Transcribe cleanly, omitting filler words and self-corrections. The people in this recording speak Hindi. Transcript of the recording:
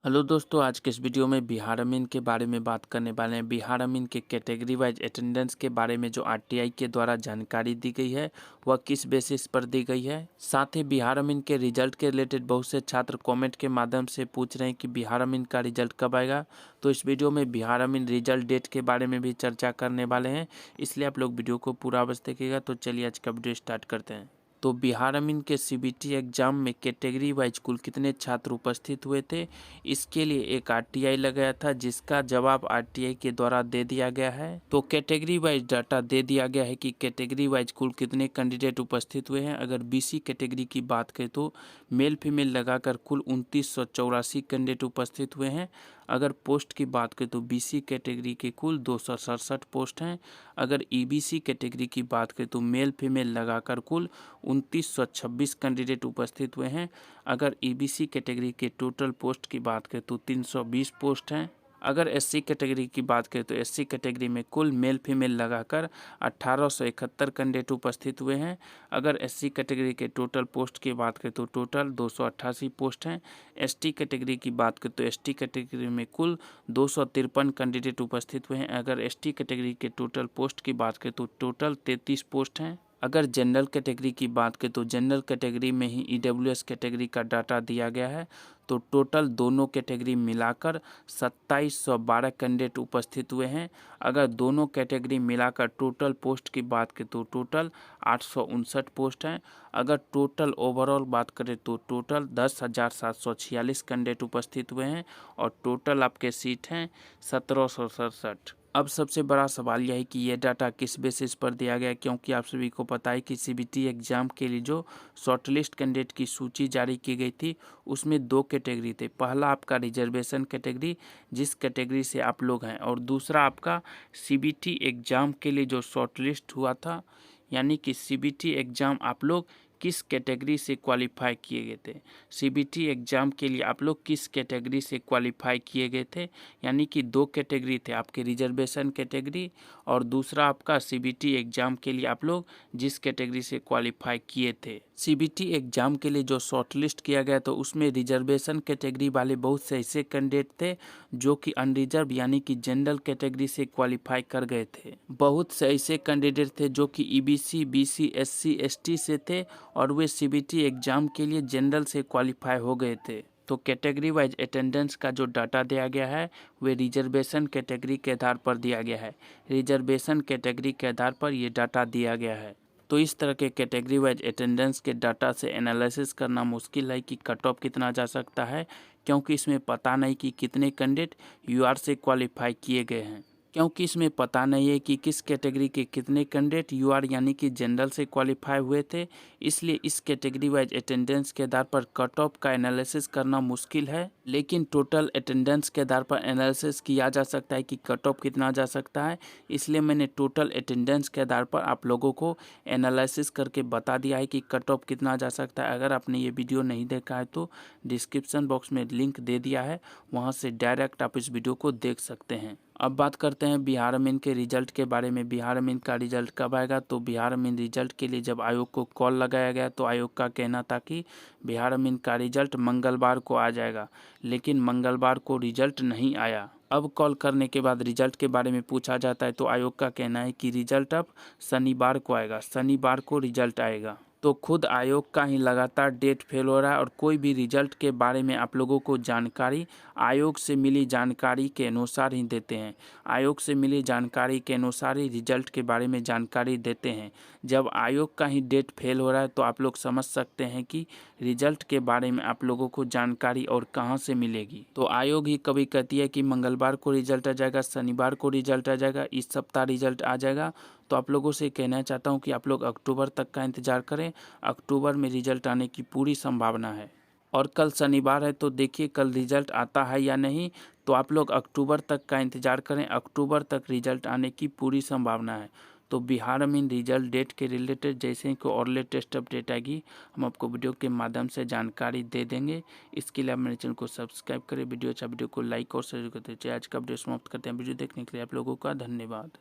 हेलो दोस्तों, आज के इस वीडियो में बिहार अमीन के बारे में बात करने वाले हैं। बिहार अमीन के कैटेगरी वाइज अटेंडेंस के बारे में जो आरटीआई के द्वारा जानकारी दी गई है वह किस बेसिस पर दी गई है। साथ ही बिहार अमीन के रिजल्ट के रिलेटेड बहुत से छात्र कमेंट के माध्यम से पूछ रहे हैं कि बिहार अमीन का रिजल्ट कब आएगा। तो इस वीडियो में बिहार अमीन रिजल्ट डेट के बारे में भी चर्चा करने वाले हैं, इसलिए आप लोग वीडियो को पूरा अवश्य देखिएगा। तो चलिए आज का वीडियो स्टार्ट करते हैं। तो बिहार अमीन के सीबीटी एग्जाम में कैटेगरी वाइज कुल कितने छात्र उपस्थित हुए थे, इसके लिए एक आरटीआई लगाया था, जिसका जवाब आरटीआई के द्वारा दे दिया गया है। तो कैटेगरी वाइज डाटा दे दिया गया है कि कैटेगरी वाइज कुल कितने कैंडिडेट उपस्थित हुए हैं। अगर बीसी कैटेगरी की बात करें तो मेल फीमेल लगाकर कुल 2984 कैंडिडेट उपस्थित हुए हैं। अगर पोस्ट की बात करें तो बीसी कैटेगरी के कुल 267 पोस्ट हैं। अगर ईबीसी कैटेगरी की बात करें तो मेल फीमेल लगाकर कुल 2926 कैंडिडेट उपस्थित हुए हैं। अगर ईबीसी कैटेगरी के टोटल पोस्ट की बात करें तो 320 पोस्ट हैं। अगर एससी कैटेगरी की बात करें तो एससी कैटेगरी में कुल मेल फीमेल लगाकर 1871 कैंडिडेट उपस्थित हुए हैं। अगर एससी कैटेगरी के टोटल पोस्ट की बात करें तो टोटल 288 पोस्ट हैं। एसटी कैटेगरी की बात करें तो एसटी कैटेगरी में कुल 253 कैंडिडेट उपस्थित हुए हैं। अगर एसटी कैटेगरी के टोटल पोस्ट की बात करें तो टोटल 33 पोस्ट हैं। अगर जनरल कैटेगरी की बात करें तो जनरल कैटेगरी में ही ईडब्ल्यूएस कैटेगरी का डाटा दिया गया है। तो टोटल दोनों कैटेगरी मिलाकर 2712 कैंडिडेट उपस्थित हुए हैं। अगर दोनों कैटेगरी मिलाकर टोटल पोस्ट की बात करें तो टोटल 859 पोस्ट हैं। अगर टोटल ओवरऑल बात करें तो टोटल 10,746 कैंडिडेट उपस्थित हुए हैं और टोटल आपके सीट हैं 1767। अब सबसे बड़ा सवाल यह है कि ये डाटा किस बेसिस पर दिया गया है, क्योंकि आप सभी को पता है कि सीबीटी एग्जाम के लिए जो शॉर्टलिस्ट कैंडिडेट की सूची जारी की गई थी उसमें दो कैटेगरी थे। पहला आपका रिजर्वेशन कैटेगरी, जिस कैटेगरी से आप लोग हैं, और दूसरा आपका सीबीटी एग्जाम के लिए जो शॉर्टलिस्ट हुआ था, यानी कि सीबीटी एग्जाम आप लोग किस कैटेगरी से क्वालिफाई किए गए थे। सीबीटी एग्ज़ाम के लिए आप लोग किस कैटेगरी से क्वालिफाई किए गए थे, यानी कि दो कैटेगरी थे आपके, रिजर्वेशन कैटेगरी और दूसरा आपका सीबीटी एग्ज़ाम के लिए आप लोग जिस कैटेगरी से क्वालिफाई किए थे। सीबीटी एग्ज़ाम के लिए जो शॉर्टलिस्ट किया गया तो उसमें रिजर्वेशन कैटेगरी वाले बहुत से ऐसे कैंडिडेट थे जो कि अनरिजर्व यानी कि जनरल कैटेगरी से क्वालिफाई कर गए थे। बहुत से ऐसे कैंडिडेट थे जो कि ईबीसी, बीसी, एससी, एसटी से थे और वे सीबीटी एग्जाम के लिए जनरल से क्वालिफाई हो गए थे। तो कैटेगरी वाइज अटेंडेंस का जो डाटा दिया गया है वे रिजर्वेशन कैटेगरी के आधार पर दिया गया है। रिजर्वेशन कैटेगरी के आधार पर ये डाटा दिया गया है। तो इस तरह के कैटेगरी वाइज अटेंडेंस के डाटा से एनालिसिस करना मुश्किल है कि कट ऑफ कितना जा सकता है, क्योंकि इसमें पता नहीं कि कितने कैंडिडेट यूआर से क्वालिफाई किए गए हैं। क्योंकि इसमें पता नहीं है कि किस कैटेगरी के कितने कैंडिडेट यूआर यानी कि जनरल से क्वालिफाई हुए थे, इसलिए इस कैटेगरी वाइज अटेंडेंस के आधार पर कट ऑफ का एनालिसिस करना मुश्किल है। लेकिन टोटल अटेंडेंस के आधार पर एनालिसिस किया जा सकता है कि कट ऑफ कितना जा सकता है, इसलिए मैंने टोटल अटेंडेंस के आधार पर आप लोगों को एनालिसिस करके बता दिया है कि कट ऑफ कितना जा सकता है। अगर आपने ये वीडियो नहीं देखा है तो डिस्क्रिप्शन बॉक्स में लिंक दे दिया है, वहाँ से डायरेक्ट आप इस वीडियो को देख सकते हैं। अब बात करते हैं बिहार अमीन के रिजल्ट के बारे में। बिहार अमीन का रिजल्ट कब आएगा, तो बिहार अमीन रिजल्ट के लिए जब आयोग को कॉल लगाया गया तो आयोग का कहना था कि बिहार अमीन का रिजल्ट मंगलवार को आ जाएगा, लेकिन मंगलवार को रिजल्ट नहीं आया। अब कॉल करने के बाद रिजल्ट के बारे में पूछा जाता है तो आयोग का कहना है कि रिजल्ट अब शनिवार को आएगा, शनिवार को रिजल्ट आएगा। तो खुद आयोग का ही लगातार डेट फेल हो रहा है और कोई भी रिजल्ट के बारे में आप लोगों को जानकारी आयोग से मिली जानकारी के अनुसार ही देते हैं। आयोग से मिली जानकारी के अनुसार ही रिजल्ट के बारे में जानकारी देते हैं। जब आयोग का ही डेट फेल हो रहा है तो आप लोग समझ सकते हैं कि रिजल्ट के बारे में आप लोगों को जानकारी और कहां से मिलेगी। तो आयोग ही कभी कहती है कि मंगलवार को रिजल्ट आ जाएगा, शनिवार को रिजल्ट आ जाएगा, इस सप्ताह रिजल्ट आ जाएगा। तो आप लोगों से कहना चाहता हूं कि आप लोग अक्टूबर तक का इंतज़ार करें, अक्टूबर में रिजल्ट आने की पूरी संभावना है। और कल शनिवार है तो देखिए कल रिजल्ट आता है या नहीं, तो आप लोग अक्टूबर तक का इंतज़ार करें, अक्टूबर तक रिजल्ट आने की पूरी संभावना है। तो बिहार अमीन रिजल्ट डेट के रिलेटेड जैसे ही कोई और लेटेस्ट अपडेट आएगी हम आपको वीडियो के माध्यम से जानकारी दे देंगे। इसके लिए आप मेरे चैनल को सब्सक्राइब करें, वीडियो अच्छा वीडियो को लाइक और शेयर कर दीजिए। आज का वीडियो समाप्त करते हैं। वीडियो देखने के लिए आप लोगों का धन्यवाद।